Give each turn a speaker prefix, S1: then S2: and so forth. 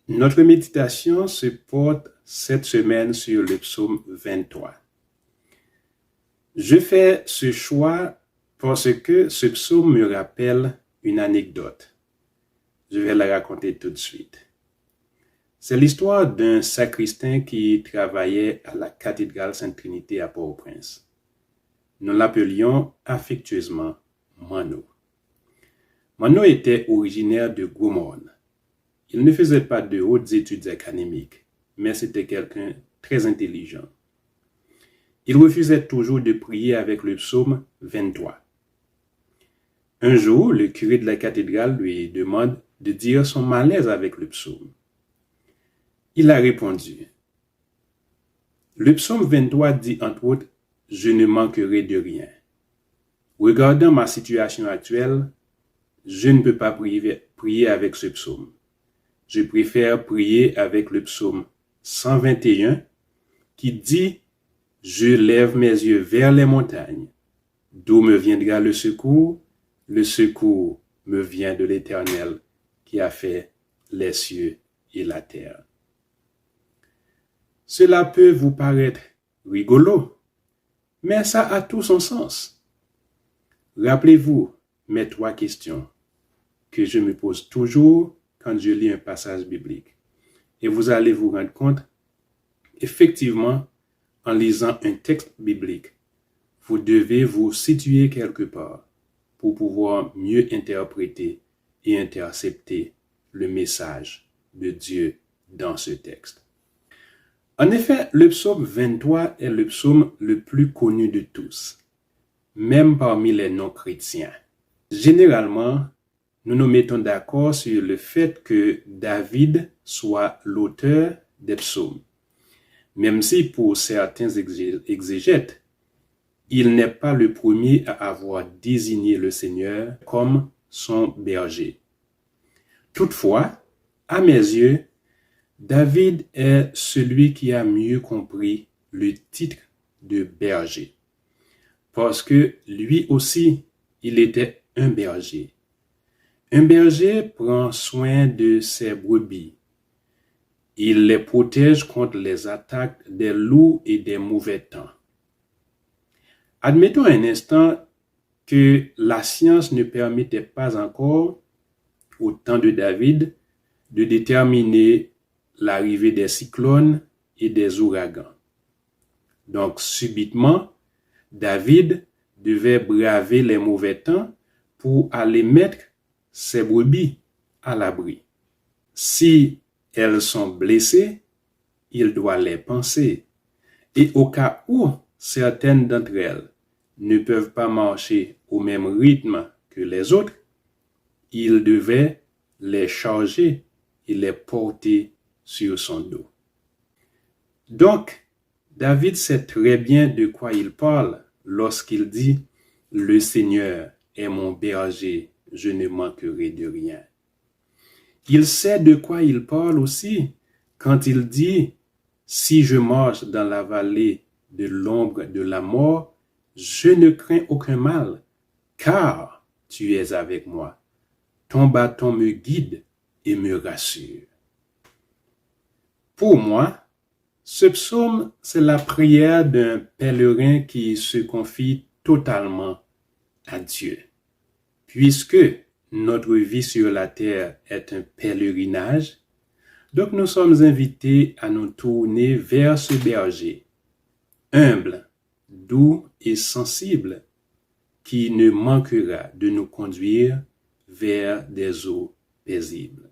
S1: Notre méditation se porte cette semaine sur le psaume 23. Je fais ce choix parce que ce psaume me rappelle une anecdote. Je vais la raconter tout de suite. C'est l'histoire d'un sacristain qui travaillait à la cathédrale Sainte-Trinité à Port-au-Prince. Nous l'appelions affectueusement Mano. Mano était originaire de Goumorne. Il ne faisait pas de hautes études académiques, mais c'était quelqu'un très intelligent. Il refusait toujours de prier avec le psaume 23. Un jour, le curé de la cathédrale lui demande de dire son malaise avec le psaume. Il a répondu. Le psaume 23 dit entre autres « Je ne manquerai de rien ». Regardant ma situation actuelle, je ne peux pas prier avec ce psaume. Je préfère prier avec le psaume 121 qui dit « Je lève mes yeux vers les montagnes. D'où me viendra le secours? Le secours me vient de l'Éternel qui a fait les cieux et la terre. » Cela peut vous paraître rigolo, mais ça a tout son sens. Rappelez-vous mes 3 questions que je me pose toujours quand je lis un passage biblique. Et vous allez vous rendre compte, effectivement, en lisant un texte biblique, vous devez vous situer quelque part pour pouvoir mieux interpréter et intercepter le message de Dieu dans ce texte. En effet, le psaume 23 est le psaume le plus connu de tous, même parmi les non-chrétiens. Généralement, nous nous mettons d'accord sur le fait que David soit l'auteur des psaumes, même si pour certains exégètes, il n'est pas le premier à avoir désigné le Seigneur comme son berger. Toutefois, à mes yeux, David est celui qui a mieux compris le titre de berger, parce que lui aussi, il était un berger. Un berger prend soin de ses brebis. Il les protège contre les attaques des loups et des mauvais temps. Admettons un instant que la science ne permettait pas encore, au temps de David, de déterminer l'arrivée des cyclones et des ouragans. Donc, subitement, David devait braver les mauvais temps pour aller mettre ses brebis à l'abri. Si elles sont blessées, il doit les panser. Et au cas où certaines d'entre elles ne peuvent pas marcher au même rythme que les autres, il devait les charger et les porter sur son dos. Donc, David sait très bien de quoi il parle lorsqu'il dit « Le Seigneur est mon berger, je ne manquerai de rien ». Il sait de quoi il parle aussi quand il dit « Si je marche dans la vallée de l'ombre de la mort, je ne crains aucun mal, car tu es avec moi. Ton bâton me guide et me rassure. » Pour moi, ce psaume, c'est la prière d'un pèlerin qui se confie totalement à Dieu. Puisque notre vie sur la terre est un pèlerinage, donc nous sommes invités à nous tourner vers ce berger, humble, doux et sensible, qui ne manquera de nous conduire vers des eaux paisibles.